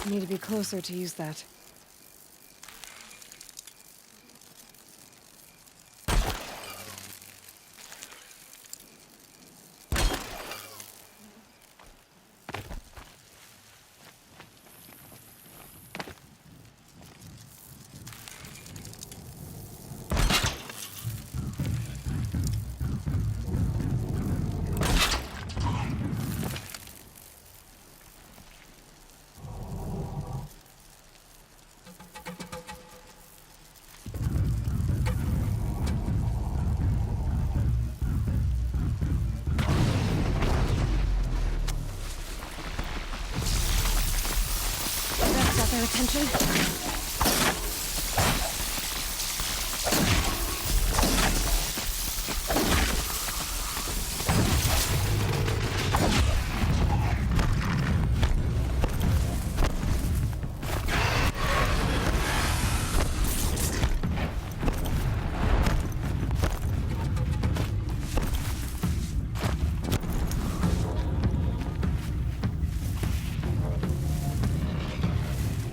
I need to be closer to use that. Got their attention.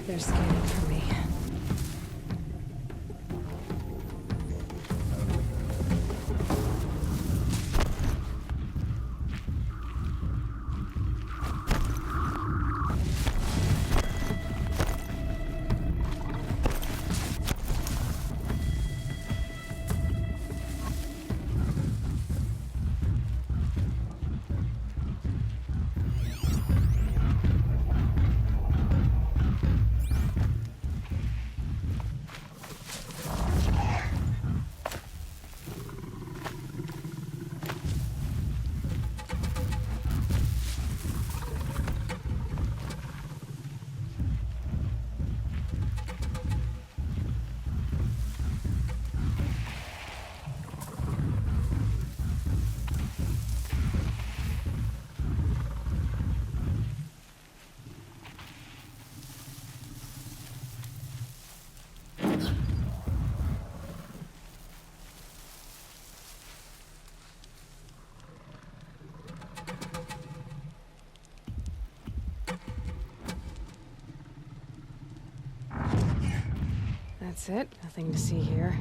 They're scanning for me. That's it. Nothing to see here.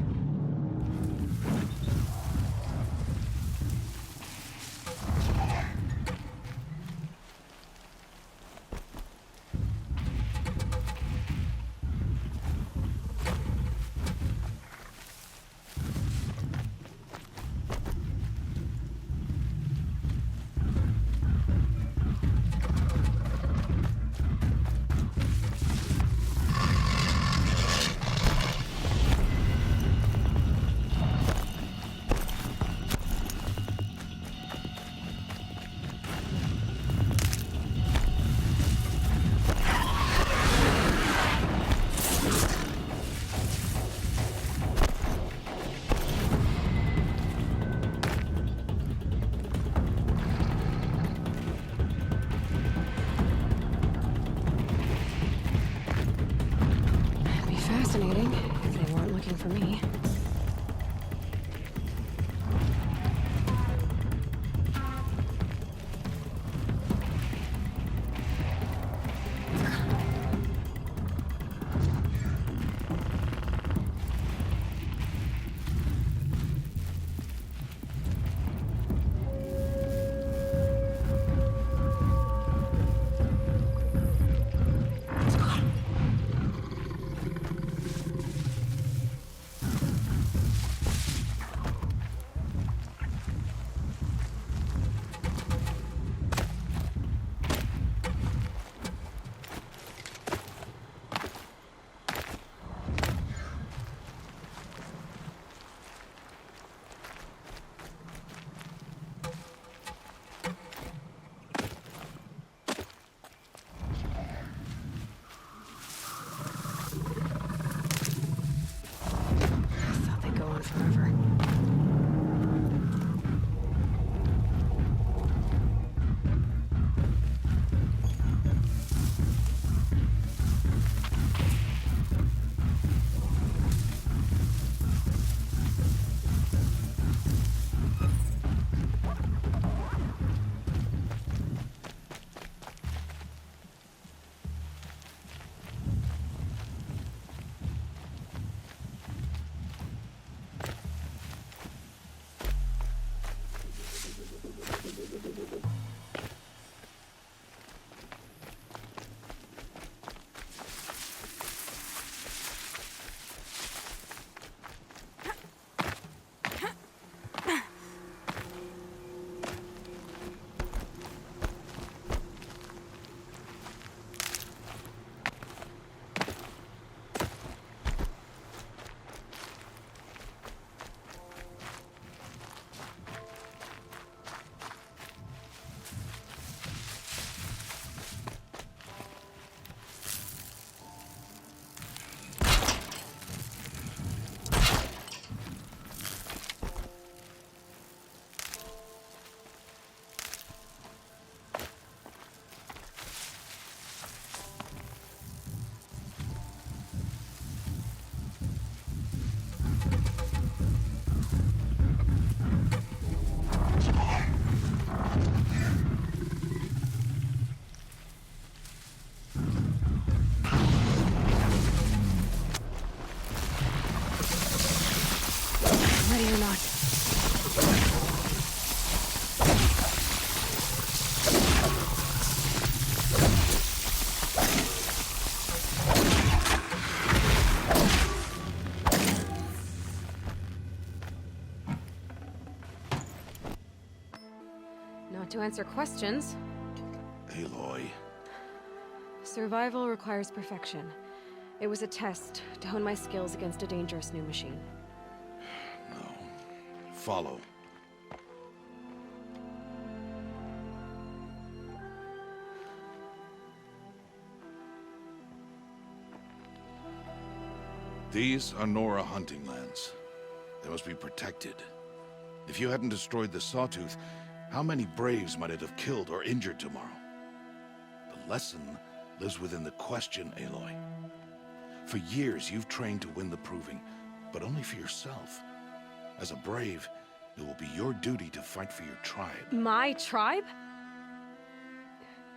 Not to answer questions. Aloy. Survival requires perfection. It was a test to hone my skills against a dangerous new machine. No. Follow. These are Nora hunting lands. They must be protected. If you hadn't destroyed the Sawtooth, how many Braves might it have killed or injured tomorrow? The lesson lives within the question, Aloy. For years, you've trained to win the Proving, but only for yourself. As a Brave, it will be your duty to fight for your tribe. My tribe?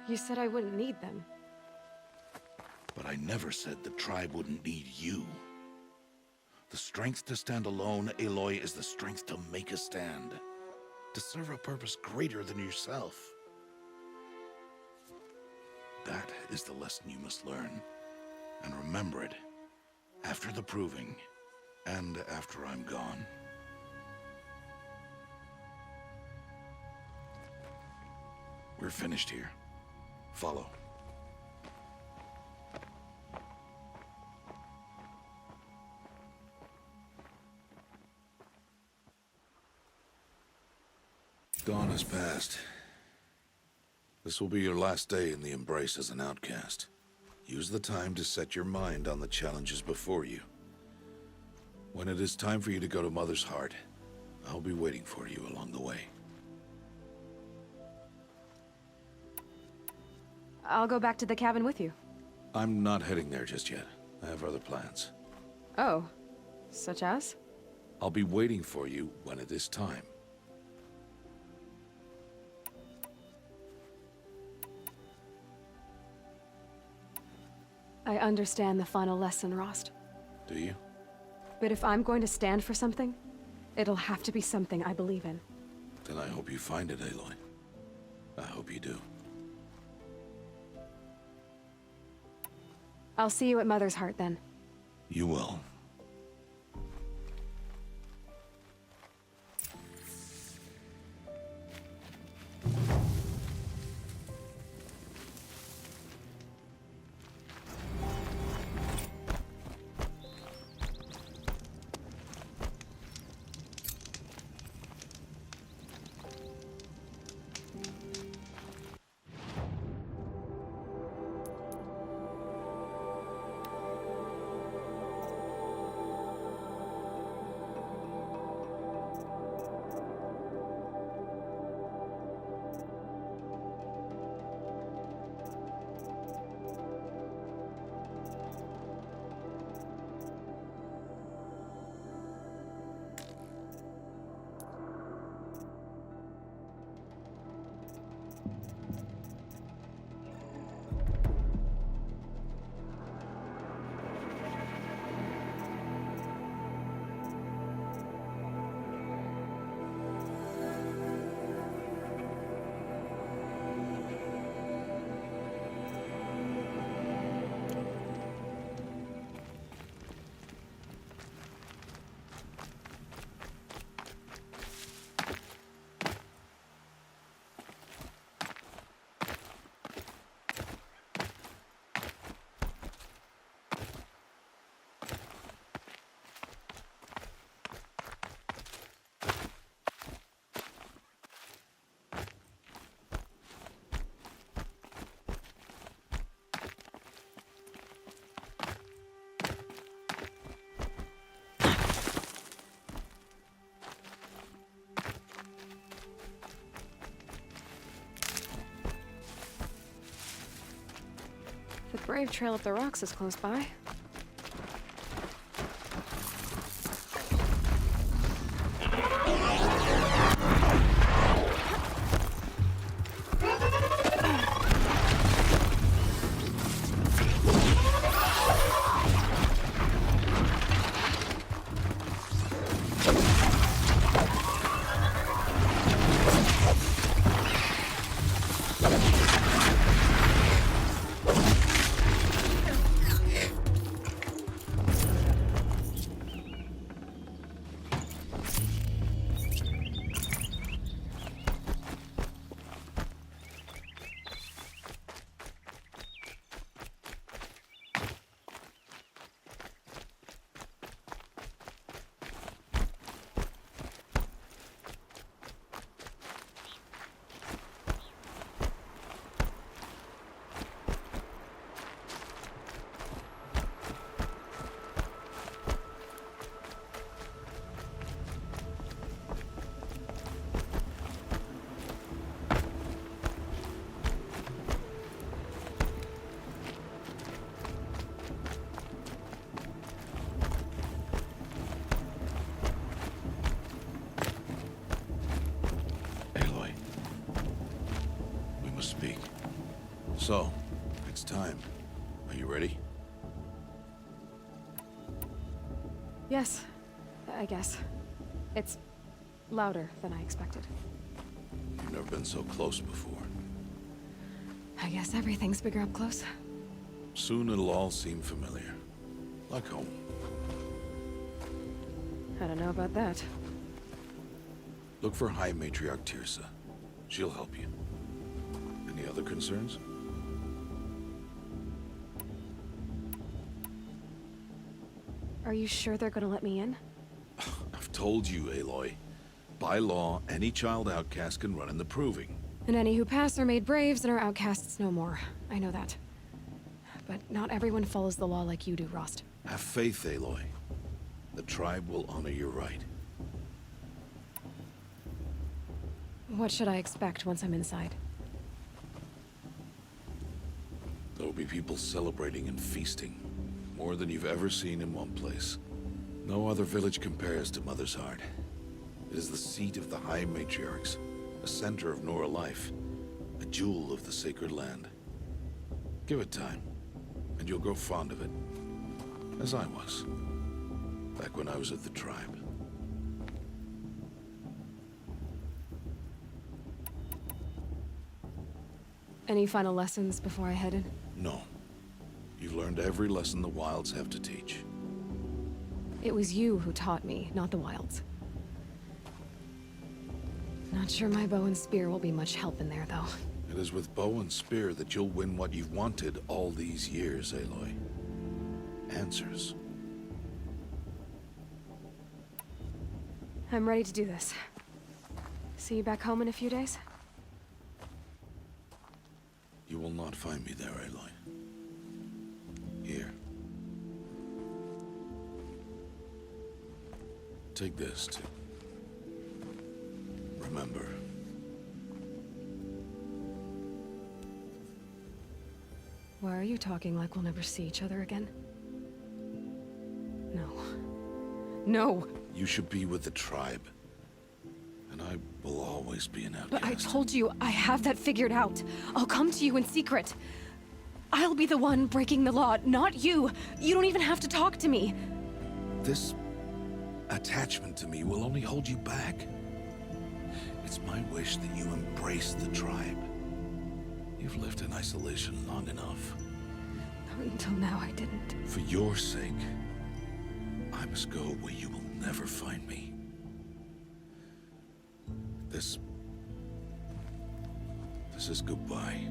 You said I wouldn't need them. But I never said the tribe wouldn't need you. The strength to stand alone, Aloy, is the strength to make a stand. To serve a purpose greater than yourself. That is the lesson you must learn. And remember it. After the Proving. And after I'm gone. We're finished here. Follow. Dawn has passed. This will be your last day in the Embrace as an outcast. Use the time to set your mind on the challenges before you. When it is time for you to go to Mother's Heart, I'll be waiting for you along the way. I'll go back to the cabin with you. I'm not heading there just yet. I have other plans. Oh. Such as? I'll be waiting for you when it is time. I understand the final lesson, Rost. Do you? But if I'm going to stand for something, it'll have to be something I believe in. Then I hope you find it, Aloy. I hope you do. I'll see you at Mother's Heart, then. You will. The Brave Trail up the rocks is close by. So, it's time. Are you ready? Yes, I guess. It's louder than I expected. You've never been so close before. I guess everything's bigger up close. Soon it'll all seem familiar. Like home. I don't know about that. Look for High Matriarch Tirsa. She'll help you. Any other concerns? Are you sure they're gonna let me in? I've told you, Aloy. By law, any child outcast can run in the Proving. And any who pass are made braves and are outcasts no more. I know that. But not everyone follows the law like you do, Rost. Have faith, Aloy. The tribe will honor your right. What should I expect once I'm inside? There will be people celebrating and feasting. More than you've ever seen in one place. No other village compares to Mother's Heart. It is the seat of the High Matriarchs, a center of Nora life, a jewel of the sacred land. Give it time, and you'll grow fond of it. As I was, back when I was at the tribe. Any final lessons before I head in? No. You've learned every lesson the Wilds have to teach. It was you who taught me, not the Wilds. Not sure my bow and spear will be much help in there, though. It is with bow and spear that you'll win what you've wanted all these years, Aloy. Answers. I'm ready to do this. See you back home in a few days? You will not find me there, Aloy. Here. Take this, too. Remember. Why are you talking like we'll never see each other again? No. No! You should be with the tribe. And I will always be an outcast. But I told you, I have that figured out. I'll come to you in secret. I'll be the one breaking the law, not you. You don't even have to talk to me. This attachment to me will only hold you back. It's my wish that you embrace the tribe. You've lived in isolation long enough. Until now, I didn't. For your sake, I must go where you will never find me. This is goodbye.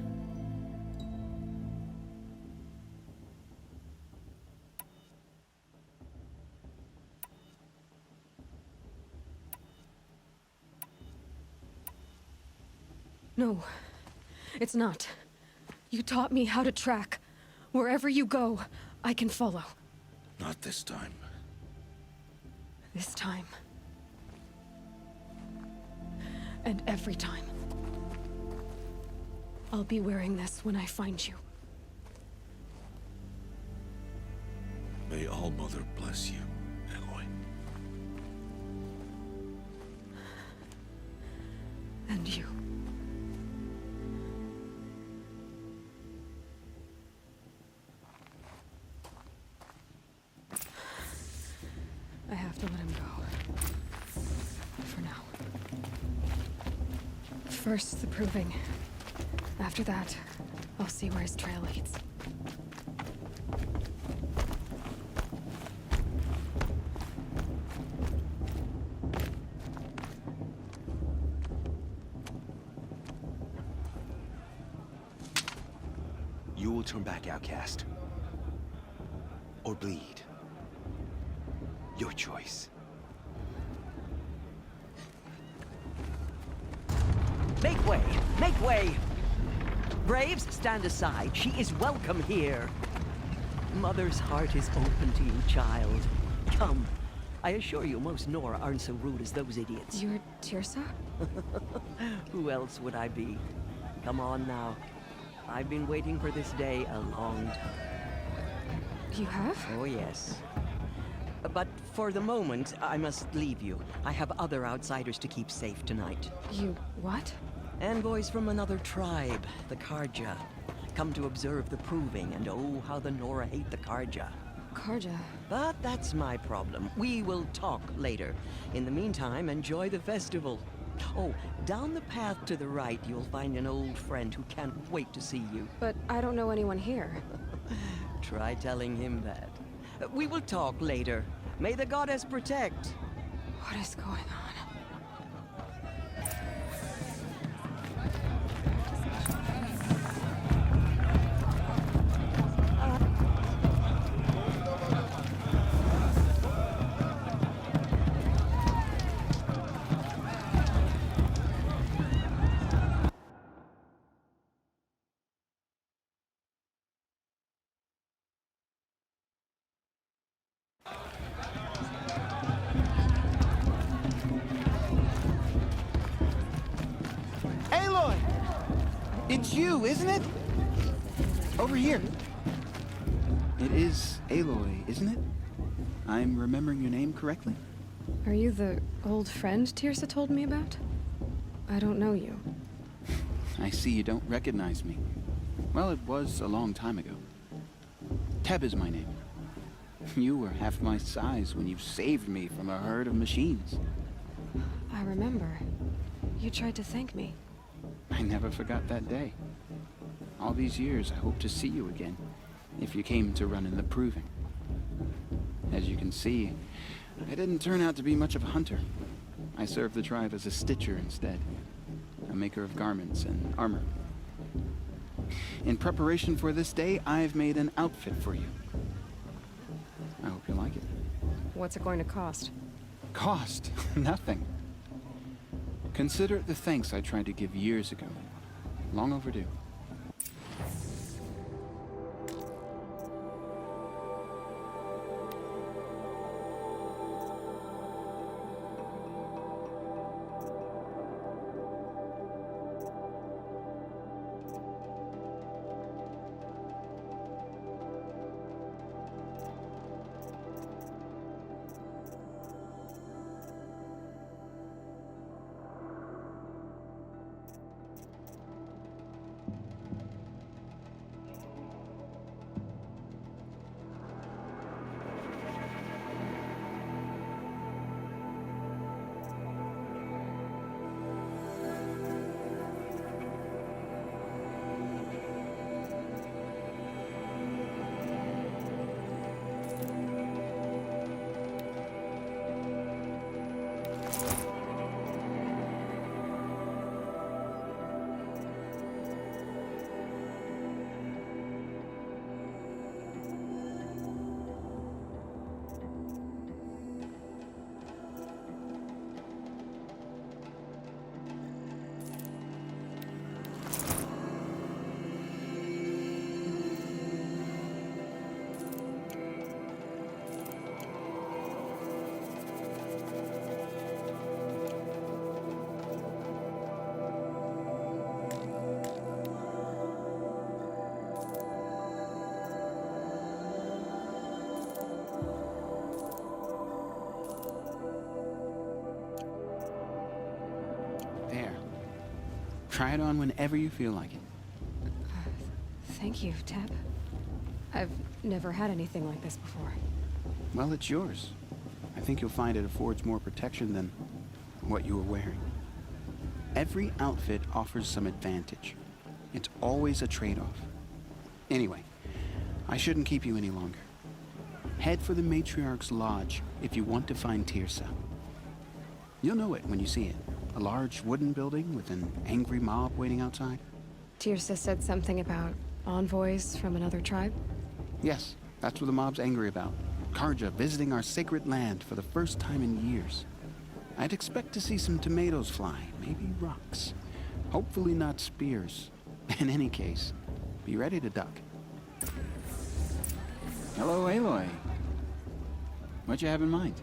No, it's not. You taught me how to track. Wherever you go, I can follow. Not this time. This time. And every time. I'll be wearing this when I find you. May All Mother bless you, Aloy. And you. I have to let him go. For now. First, the Proving. After that, I'll see where his trail leads. You will turn back, outcast. Or bleed. Your choice. Make way! Make way! Braves, stand aside. She is welcome here. Mother's heart is open to you, child. Come. I assure you, most Nora aren't so rude as those idiots. You're Tirsa? Who else would I be? Come on now. I've been waiting for this day a long time. You have? Oh, yes. But for the moment, I must leave you. I have other outsiders to keep safe tonight. You what? Envoys from another tribe, the Karja. come to observe the proving, and oh, how the Nora hate the Karja. Karja. But that's my problem. We will talk later. In the meantime, enjoy the festival. Oh, down the path to the right, you'll find an old friend who can't wait to see you. But I don't know anyone here. Try telling him that. We will talk later. May the goddess protect. What is going on? Aloy! It's you, isn't it? Over here. It is Aloy, isn't it? I'm remembering your name correctly? Are you the old friend Tirsa told me about? I don't know you. I see you don't recognize me. Well, it was a long time ago. Teb is my name. You were half my size when you saved me from a herd of machines. I remember. You tried to thank me. I never forgot that day. All these years, I hope to see you again, if you came to run in the proving. As you can see, I didn't turn out to be much of a hunter. I served the tribe as a stitcher instead, a maker of garments and armor. In preparation for this day, I've made an outfit for you. I hope you like it. What's it going to cost? Cost? Nothing. Consider it the thanks I tried to give years ago. Long overdue. Try it on whenever you feel like it. Thank you, Teb. I've never had anything like this before. Well, it's yours. I think you'll find it affords more protection than what you were wearing. Every outfit offers some advantage. It's always a trade-off. Anyway, I shouldn't keep you any longer. Head for the Matriarch's Lodge if you want to find Tirsa. You'll know it when you see it. A large wooden building with an angry mob waiting outside. Tirsa said something about envoys from another tribe? Yes, that's what the mob's angry about. Karja visiting our sacred land for the first time in years. I'd expect to see some tomatoes fly, maybe rocks. Hopefully not spears. In any case, be ready to duck. Hello, Aloy. What you have in mind?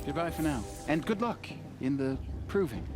Goodbye for now, and good luck in the proving.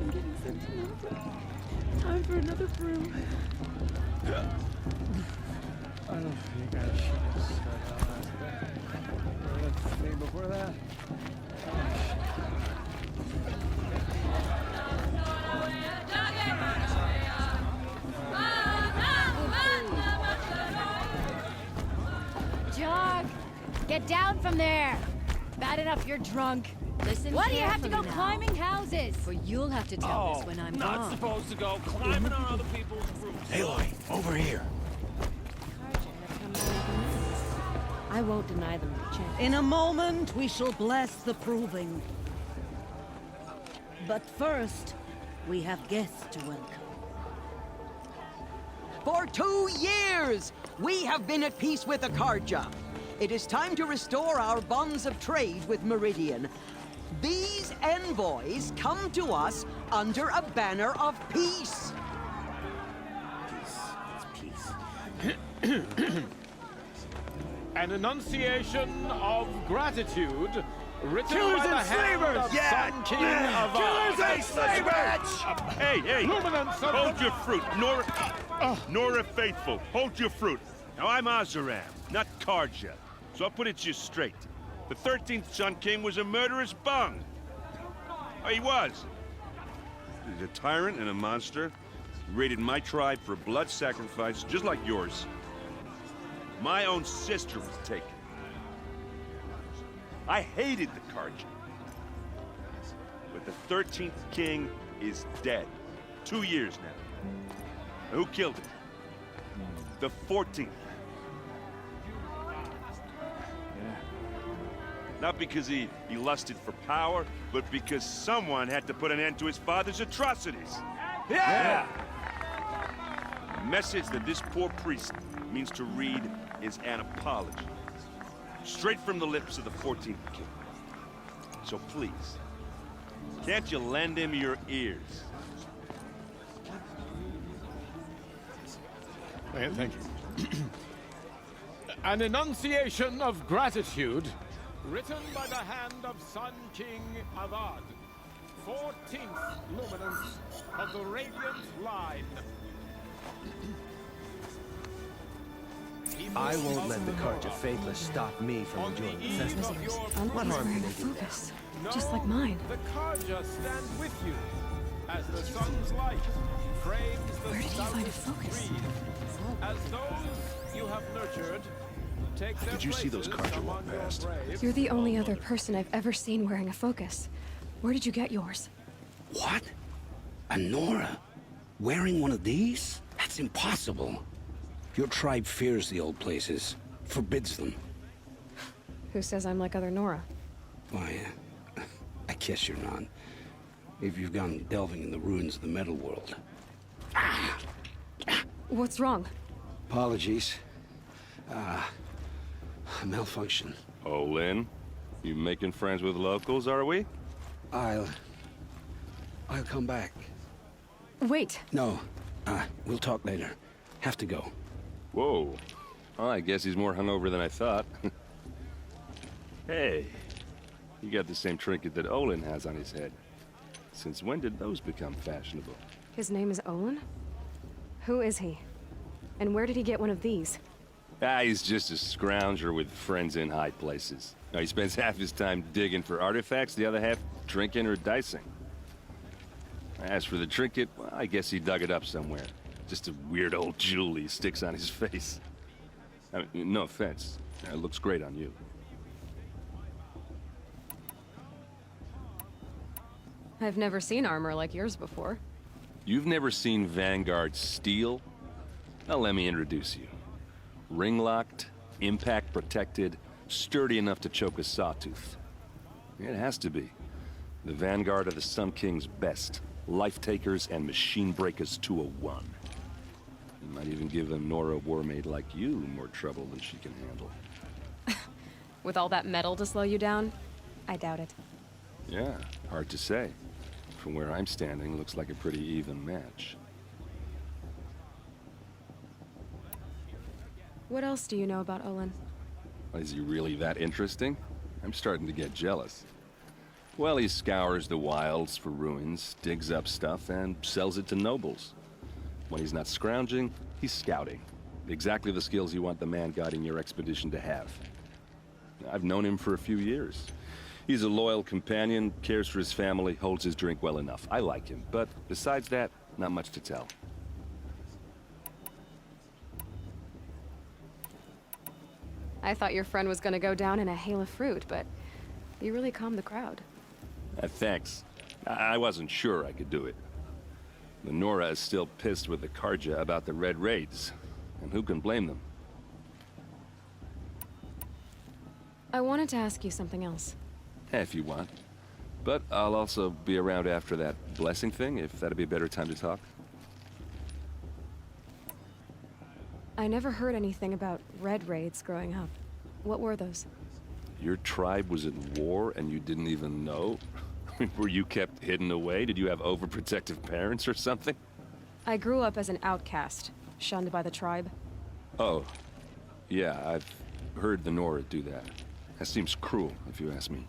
I'm getting sentimental. Time for another brew. I don't think I should have said that. Let's see, before that. Jog! Get down from there! Bad enough you're drunk. Listen Why do you have to go carefully now. climbing houses? For you'll have to tell this when I'm not gone. supposed to go climbing on other people's roofs. Aloy, over here. I won't deny them the chance. In a moment, we shall bless the proving. But first, we have guests to welcome. For 2 years, we have been at peace with Akarja. It is time to restore our bonds of trade with Meridian. These envoys come to us under a banner of peace. An enunciation of gratitude written Killers by the and hand slavers! of Sun King of Killers and slavers! Hey, Luminance of hold the- your fruit. Nora Faithful, hold your fruit. Now, I'm Azaram, not Karja, so I'll put it to you straight. The 13th Sun King was a murderous bung. Oh, he was. He's a tyrant and a monster. He raided my tribe for blood sacrifice, just like yours. My own sister was taken. I hated the Karja. But the 13th King is dead. 2 years now. Who killed him? The 14th. Not because he lusted for power, but because someone had to put an end to his father's atrocities. Yeah! The message that this poor priest means to read is an apology. Straight from the lips of the 14th king. So please, can't you lend him your ears? Thank you. An enunciation of gratitude written by the hand of Sun King Avad, 14th luminance of the Radiant Line. I won't let the Karja Faithless stop me from enjoying the festival. What harm can Wearing a they do? focus, just like mine. The Karja stand with you as the sun's light frames the Where did he south find a focus? breeze. As those you have nurtured take their Did you see those places Karja walk among your past? brave You're the only other person I've ever seen wearing a focus. Where did you get yours? What? A Nora? Wearing one of these? That's impossible. Your tribe fears the old places, forbids them. Who says I'm like other Nora? Why, I guess you're not. If you've gone delving in the ruins of the metal world. What's wrong? Apologies. A malfunction. Oh, Lynn, you making friends with locals, are we? I'll come back. Wait, No, we'll talk later. Have to go. Whoa. Well, I guess he's more hungover than I thought. Hey, you got the same trinket that Olin has on his head. Since when did those become fashionable? his name is Olin? Who is he? And where did he get one of these? He's just a scrounger with friends in high places. Now, he spends half his time digging for artifacts, the other half drinking or dicing. As for the trinket, well, I guess he dug it up somewhere. Just a weird old jewel he sticks on his face. I mean, no offense. It looks great on you. I've never seen armor like yours before. You've never seen Vanguard steel? Well, let me introduce you. Ring-locked, impact-protected, sturdy enough to choke a Sawtooth. It has to be. The Vanguard of the Sun King's best. Life-takers and machine-breakers to a one. You might even give a Nora warmaid like you more trouble than she can handle. With all that metal to slow you down? I doubt it. Yeah, hard to say. From where I'm standing, looks like a pretty even match. What else do you know about Olin? Is he really that interesting? I'm starting to get jealous. Well, he scours the wilds for ruins, digs up stuff, and sells it to nobles. When he's not scrounging, he's scouting. Exactly the skills you want the man guiding your expedition to have. I've known him for a few years. He's a loyal companion, cares for his family, holds his drink well enough. I like him, but besides that, not much to tell. I thought your friend was gonna go down in a hail of fruit, but you really calmed the crowd. Thanks. I wasn't sure I could do it. The Nora is still pissed with the Karja about the Red Raids, and who can blame them? I wanted to ask you something else. If you want. But I'll also be around after that blessing thing, if that'd be a better time to talk. I never heard anything about Red Raids growing up. What were those? Your tribe was in war and you didn't even know? Were you kept hidden away? Did you have overprotective parents or something? I grew up as an outcast, shunned by the tribe. Oh. Yeah, I've heard the Nora do that. That seems cruel, if you ask me.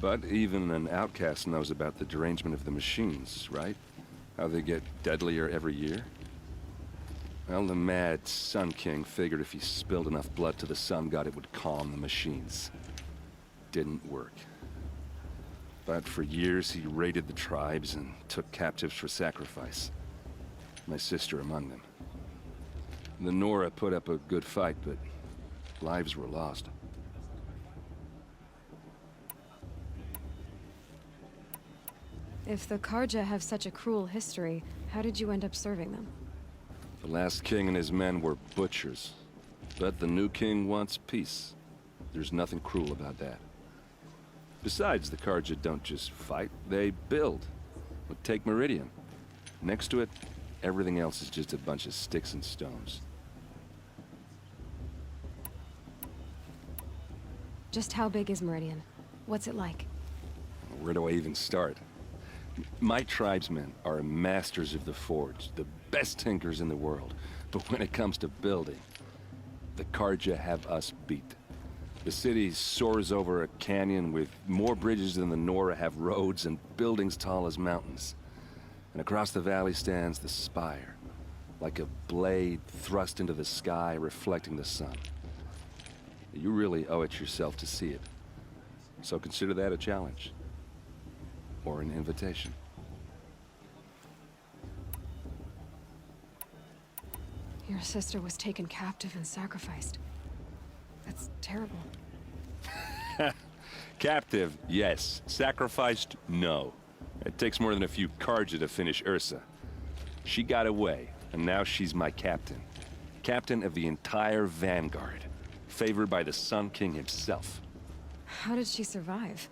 But even an outcast knows about the derangement of the machines, right? How they get deadlier every year? Well, the mad Sun King figured if he spilled enough blood to the Sun God, it would calm the machines. Didn't work. But for years, he raided the tribes and took captives for sacrifice. My sister among them. The Nora put up a good fight, but lives were lost. If the Karja have such a cruel history, how did you end up serving them? The last king and his men were butchers. But the new king wants peace. There's nothing cruel about that. Besides, the Karja don't just fight, they build. Well, take Meridian. Next to it, everything else is just a bunch of sticks and stones. Just how big is Meridian? What's it like? Where do I even start? My tribesmen are masters of the forge, the best tinkers in the world. But when it comes to building, the Karja have us beat. The city soars over a canyon with more bridges than the Nora have roads and buildings tall as mountains. And across the valley stands the spire, like a blade thrust into the sky reflecting the sun. You really owe it yourself to see it. So consider that a challenge. Or an invitation. Your sister was taken captive and sacrificed. That's terrible. Captive, yes. Sacrificed, no. It takes more than a few Karja to finish Ursa. She got away, and now she's my captain. Captain of the entire Vanguard. Favored by the Sun King himself. How did she survive?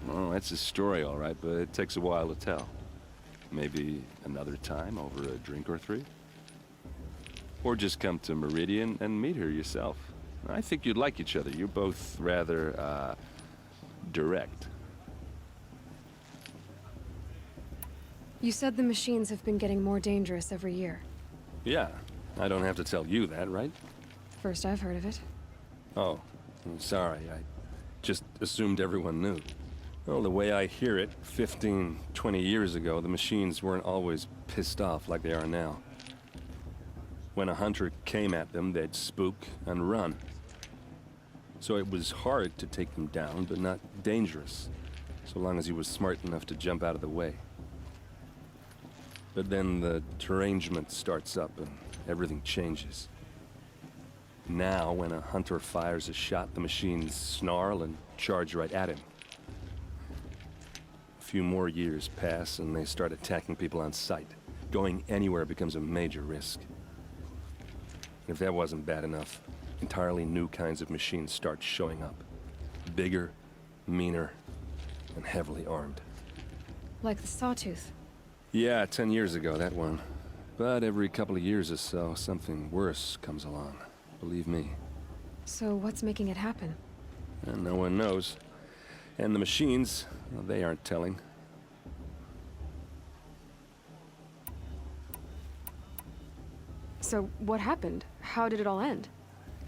Oh, that's a story, all right, but it takes a while to tell. Maybe another time over a drink or three? Or just come to Meridian and meet her yourself. I think you'd like each other. You're both rather, direct. You said the machines have been getting more dangerous every year. Yeah, I don't have to tell you that, right? First I've heard of it. Oh, I'm sorry. I just assumed everyone knew. Well, the way I hear it, 15, 20 years ago, the machines weren't always pissed off like they are now. When a hunter came at them, they'd spook and run. So it was hard to take them down, but not dangerous, so long as he was smart enough to jump out of the way. But then the derangement starts up and everything changes. Now, when a hunter fires a shot, the machines snarl and charge right at him. A few more years pass and they start attacking people on sight. Going anywhere becomes a major risk. If that wasn't bad enough, entirely new kinds of machines start showing up. Bigger, meaner, and heavily armed. Like the Sawtooth. Yeah, 10 years ago, that one. But every couple of years or so, something worse comes along. Believe me. So what's making it happen? And no one knows. And the machines, well, they aren't telling. So what happened? How did it all end?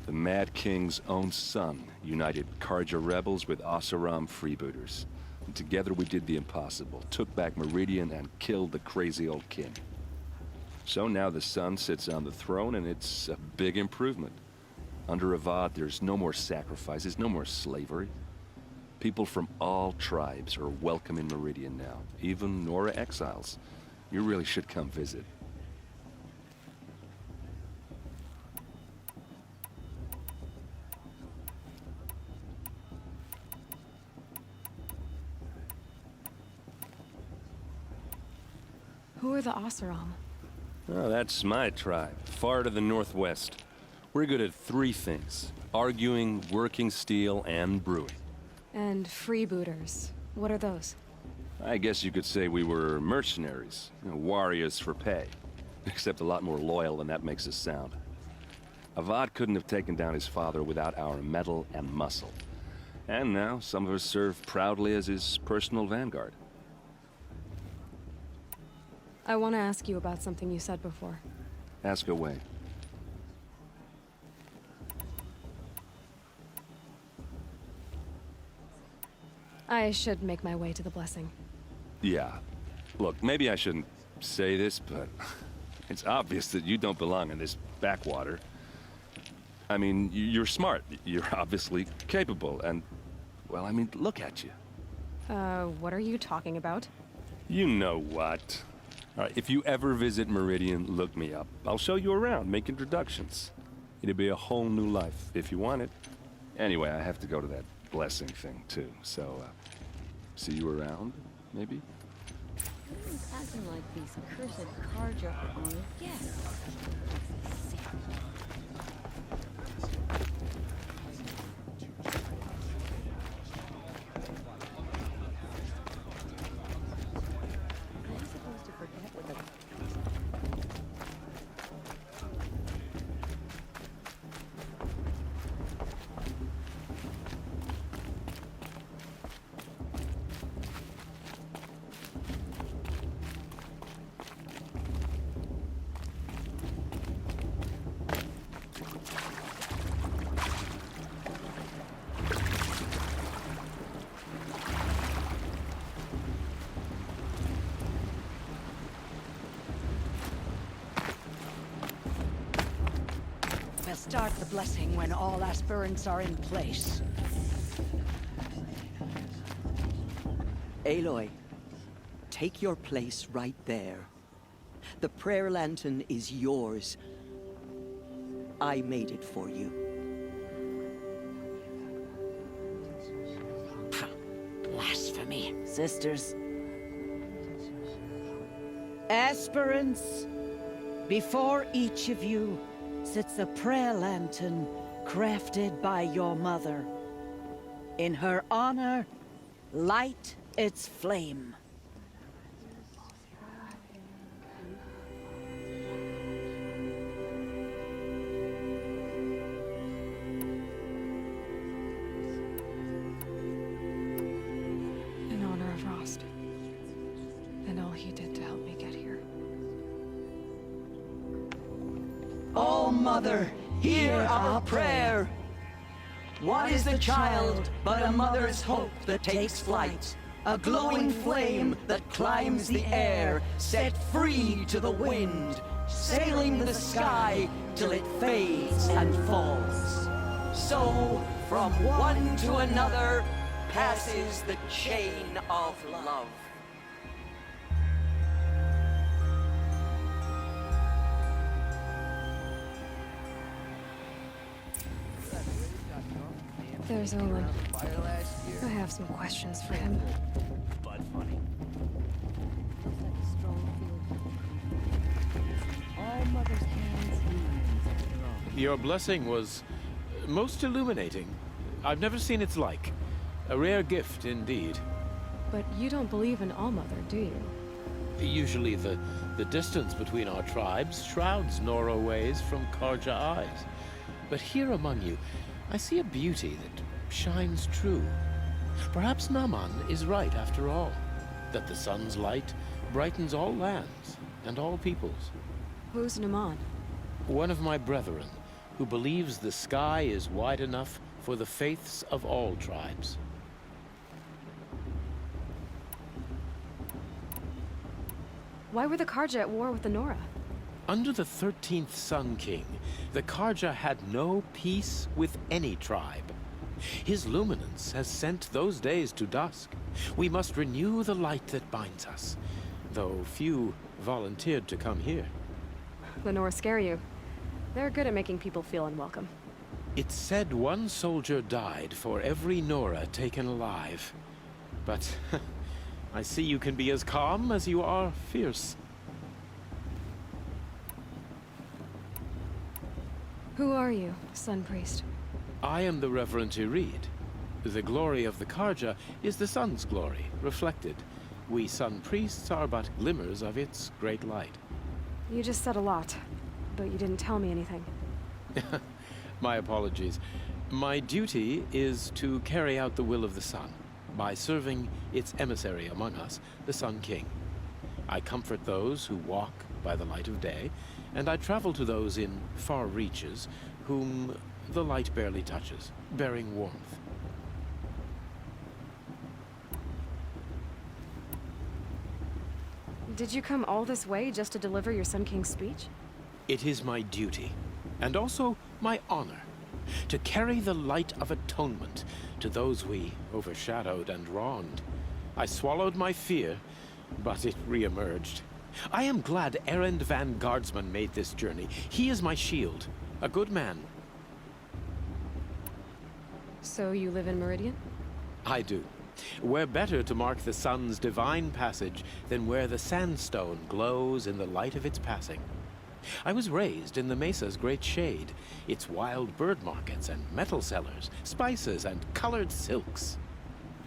The Mad King's own son united Karja rebels with Oseram freebooters. And together we did the impossible, took back Meridian and killed the crazy old king. So now the son sits on the throne, and it's a big improvement. Under Avad, there's no more sacrifices, no more slavery. People from all tribes are welcome in Meridian now, even Nora exiles. You really should come visit. Who are the Oseram? Oh, that's my tribe, far to the northwest. We're good at 3 things: arguing, working steel, and brewing. And freebooters. What are those? I guess you could say we were mercenaries, warriors for pay. Except a lot more loyal than that makes us sound. Avad couldn't have taken down his father without our metal and muscle. And now, some of us serve proudly as his personal vanguard. I want to ask you about something you said before. Ask away. I should make my way to the blessing. Yeah. Look, maybe I shouldn't say this, but it's obvious that you don't belong in this backwater. I mean, you're smart. You're obviously capable, and, well, I mean, look at you. What are you talking about? You know what. All right, if you ever visit Meridian, look me up. I'll show you around, make introductions. It'll be a whole new life, if you want it. Anyway, I have to go to that blessing thing, too, so, see you around, maybe? Everyone's acting like these cursed Karja are on guests. We'll start the blessing when all aspirants are in place. Aloy, take your place right there. The prayer lantern is yours. I made it for you. Blasphemy. Sisters. Aspirants, before each of you sits a prayer lantern crafted by your mother. In her honor, light its flame. In honor of Rost. And all he did to help me get here. Oh, Mother, hear our prayer. What is the child but a mother's hope that takes flight? A glowing flame that climbs the air, set free to the wind, sailing the sky till it fades and falls. So, from one to another, passes the chain of love. There's Olin. I have some questions for him. All Mother's hands and Your blessing was most illuminating. I've never seen its like. A rare gift indeed. But you don't believe in All-Mother, do you? Usually the distance between our tribes shrouds Nora ways from Karja eyes. But here among you, I see a beauty that shines true. Perhaps Naman is right after all, that the sun's light brightens all lands and all peoples. Who's Naman? One of my brethren, who believes the sky is wide enough for the faiths of all tribes. Why were the Karja at war with the Nora? Under the 13th Sun King, the Karja had no peace with any tribe. His luminance has sent those days to dusk. We must renew the light that binds us, though few volunteered to come here. The Nora scare you. They're good at making people feel unwelcome. It's said one soldier died for every Nora taken alive. But I see you can be as calm as you are fierce. Who are you, Sun Priest? I am the Reverend Irid. The glory of the Karja is the sun's glory, reflected. We Sun Priests are but glimmers of its great light. You just said a lot, but you didn't tell me anything. My apologies. My duty is to carry out the will of the sun, by serving its emissary among us, the Sun King. I comfort those who walk by the light of day, and I travel to those in far reaches whom the light barely touches, bearing warmth. Did you come all this way just to deliver your Sun King's speech? It is my duty, and also my honor, to carry the light of atonement to those we overshadowed and wronged. I swallowed my fear, but it re-emerged. I am glad Erend Van Guardsman made this journey. He is my shield, a good man. So you live in Meridian? I do. Where better to mark the sun's divine passage than where the sandstone glows in the light of its passing. I was raised in the mesa's great shade, its wild bird markets and metal cellars, spices and colored silks.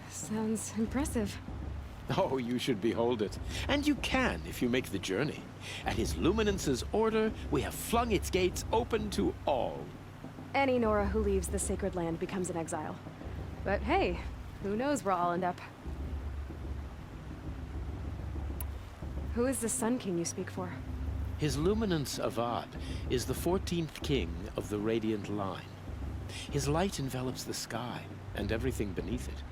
Sounds impressive. Oh, you should behold it. And you can if you make the journey. At his luminance's order, we have flung its gates open to all. Any Nora who leaves the sacred land becomes an exile. But hey, who knows where I'll end up. Who is the Sun King you speak for? His luminance Avad is the 14th king of the Radiant Line. His light envelops the sky and everything beneath it.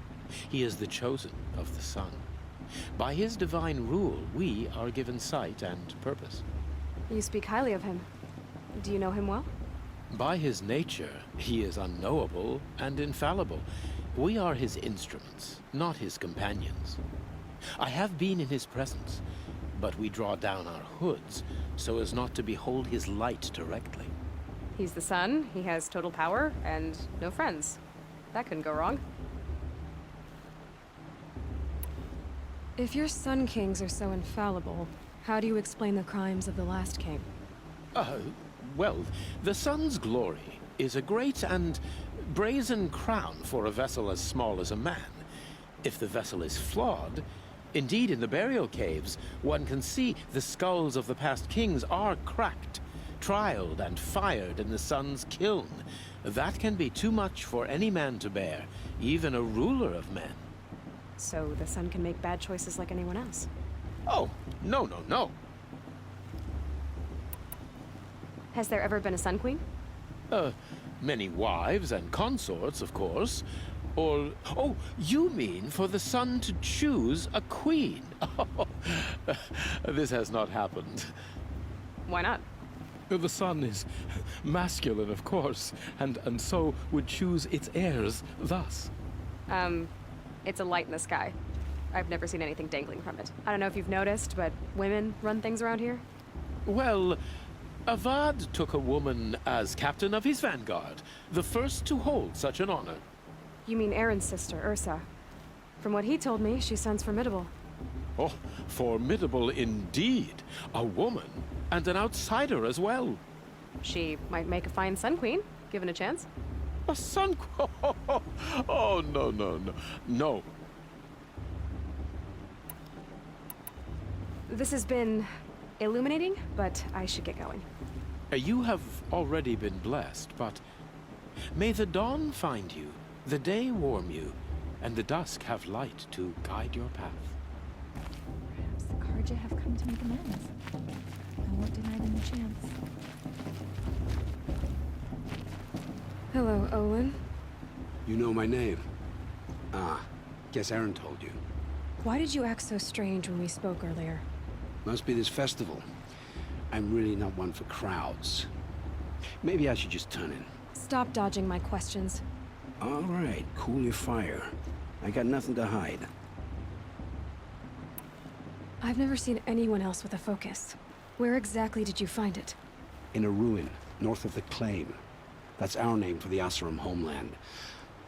He is the chosen of the sun. By his divine rule, we are given sight and purpose. You speak highly of him. Do you know him well? By his nature, he is unknowable and infallible. We are his instruments, not his companions. I have been in his presence, but we draw down our hoods so as not to behold his light directly. He's the sun, he has total power, and no friends. That couldn't go wrong. If your Sun Kings are so infallible, how do you explain the crimes of the last king? Well, the sun's glory is a great and brazen crown for a vessel as small as a man. If the vessel is flawed, indeed in the burial caves, one can see the skulls of the past kings are cracked, trialed and fired in the sun's kiln. That can be too much for any man to bear, even a ruler of men. So the sun can make bad choices like anyone else? Oh, no, no, no. Has there ever been a Sun Queen? Many wives and consorts, of course. Or, oh, you mean for the sun to choose a queen? This has not happened. Why not? The sun is masculine, of course, and so would choose its heirs thus. It's a light in the sky. I've never seen anything dangling from it. I don't know if you've noticed, but women run things around here. Well, Avad took a woman as captain of his vanguard, the first to hold such an honor. You mean Aaron's sister, Ursa. From what he told me, she sounds formidable. Oh, formidable indeed. A woman, and an outsider as well. She might make a fine Sun Queen, given a chance. A sun queen? Oh, no, no, no. No. This has been illuminating, but I should get going. You have already been blessed, but may the dawn find you, the day warm you, and the dusk have light to guide your path. Perhaps the Karja have come to make amends. I won't deny them a chance. Hello, Olin. You know my name? Ah, guess Aaron told you. Why did you act so strange when we spoke earlier? Must be this festival. I'm really not one for crowds. Maybe I should just turn in. Stop dodging my questions. All right, cool your fire. I got nothing to hide. I've never seen anyone else with a focus. Where exactly did you find it? In a ruin, north of the Claim. That's our name for the Asuram homeland.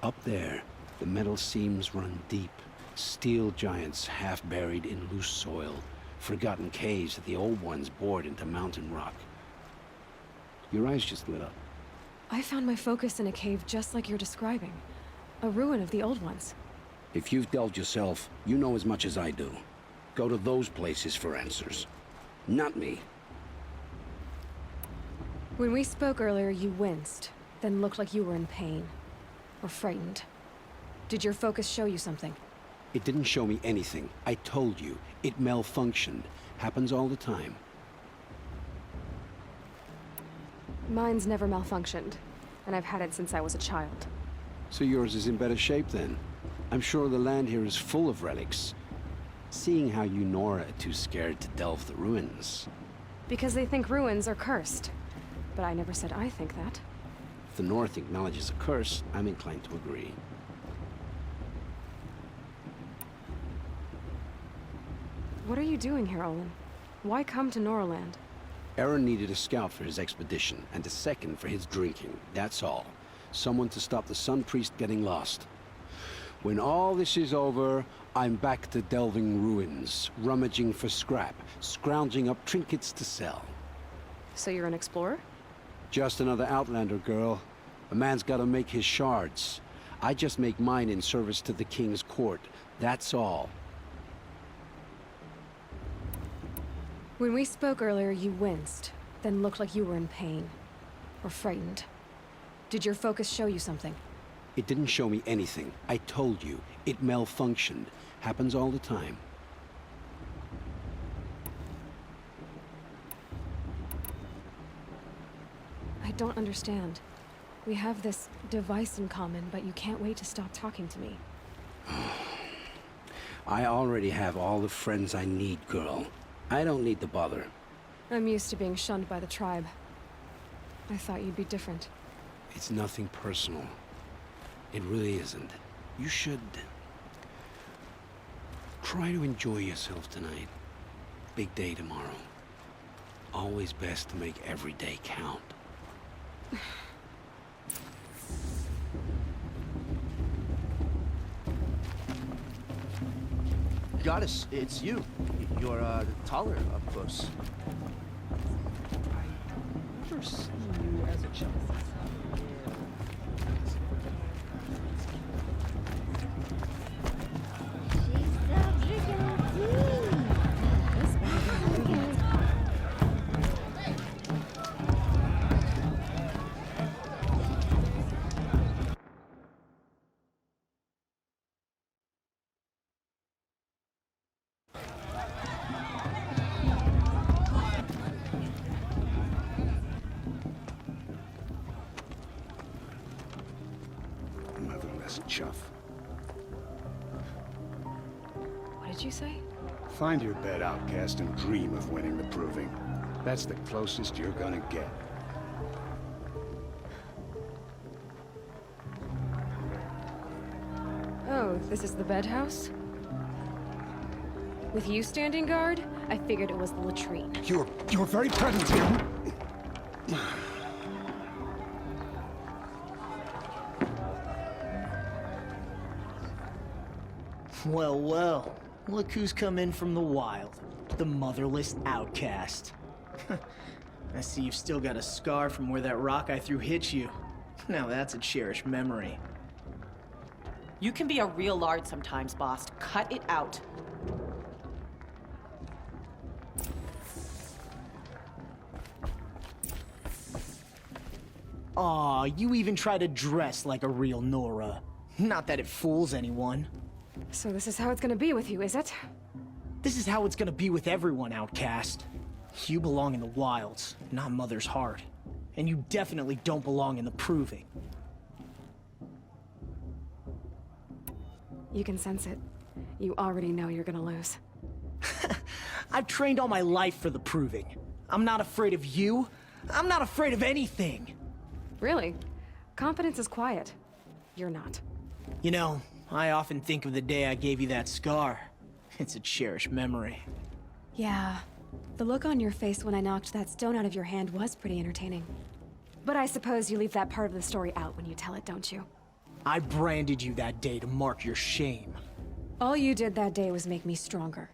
Up there, the metal seams run deep. Steel giants half buried in loose soil. Forgotten caves that the old ones bored into mountain rock. Your eyes just lit up. I found my focus in a cave just like you're describing. A ruin of the old ones. If you've delved yourself, you know as much as I do. Go to those places for answers. Not me. When we spoke earlier, you winced, then looked like you were in pain. Or frightened. Did your focus show you something? It didn't show me anything. I told you. It malfunctioned. Happens all the time. Mine's never malfunctioned, and I've had it since I was a child. So yours is in better shape then. I'm sure the land here is full of relics. Seeing how you Nora are too scared to delve the ruins. Because they think ruins are cursed. But I never said I think that. If the North acknowledges a curse, I'm inclined to agree. What are you doing here, Olin? Why come to Noraland? Aaron needed a scout for his expedition, and a second for his drinking. That's all. Someone to stop the Sun Priest getting lost. When all this is over, I'm back to delving ruins, rummaging for scrap, scrounging up trinkets to sell. So you're an explorer? Just another Outlander, girl. A man's gotta make his shards. I just make mine in service to the King's court. That's all. When we spoke earlier, you winced, then looked like you were in pain. Or frightened. Did your focus show you something? It didn't show me anything. I told you. It malfunctioned. Happens all the time. I don't understand. We have this device in common, but you can't wait to stop talking to me. I already have all the friends I need, girl. I don't need the bother. I'm used to being shunned by the tribe. I thought you'd be different. It's nothing personal. It really isn't. You should... try to enjoy yourself tonight. Big day tomorrow. Always best to make every day count. Goddess, it's you. You're, taller up close. I've never seen you as a child. Motherless chuff. What did you say? Find your bed, outcast, and dream of winning the proving. That's the closest you're gonna get. Oh, this is the bed house? With you standing guard, I figured it was the latrine. You're very present here. Well, well. Look who's come in from the wild. The motherless outcast. I see you've still got a scar from where that rock I threw hit you. Now that's a cherished memory. You can be a real lard sometimes, boss. Cut it out. Aw, you even try to dress like a real Nora. Not that it fools anyone. So this is how it's gonna be with you, is it? This is how it's gonna be with everyone, outcast. You belong in the wilds, not Mother's Heart. And you definitely don't belong in the Proving. You can sense it. You already know you're gonna lose. I've trained all my life for the proving. I'm not afraid of you. I'm not afraid of anything. Really? Confidence is quiet. You're not. You know, I often think of the day I gave you that scar. It's a cherished memory. Yeah. The look on your face when I knocked that stone out of your hand was pretty entertaining. But I suppose you leave that part of the story out when you tell it, don't you? I branded you that day to mark your shame. All you did that day was make me stronger.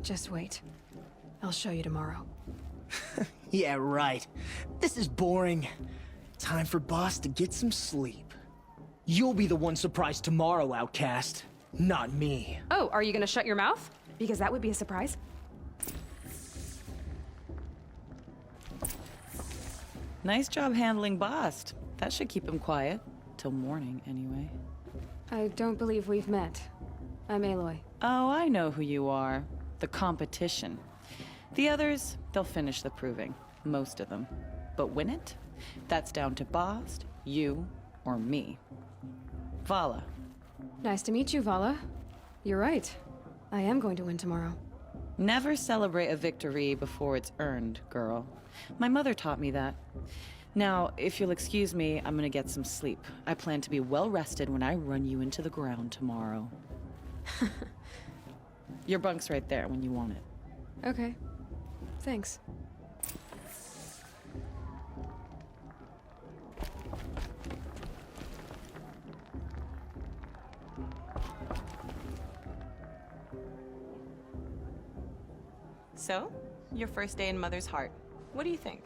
Just wait. I'll show you tomorrow. Yeah, right. This is boring. Time for Boss to get some sleep. You'll be the one surprised tomorrow, Outcast. Not me. Oh, are you gonna shut your mouth? Because that would be a surprise. Nice job handling Bast. That should keep him quiet. Till morning, anyway. I don't believe we've met. I'm Aloy. Oh, I know who you are. The competition. The others, they'll finish the proving. Most of them. But win it? That's down to Bast, you, or me. Vala. Nice to meet you, Vala. You're right. I am going to win tomorrow. Never celebrate a victory before it's earned, girl. My mother taught me that. Now, if you'll excuse me, I'm gonna get some sleep. I plan to be well rested when I run you into the ground tomorrow. Your bunk's right there when you want it. Okay. Thanks. So, your first day in Mother's Heart. What do you think?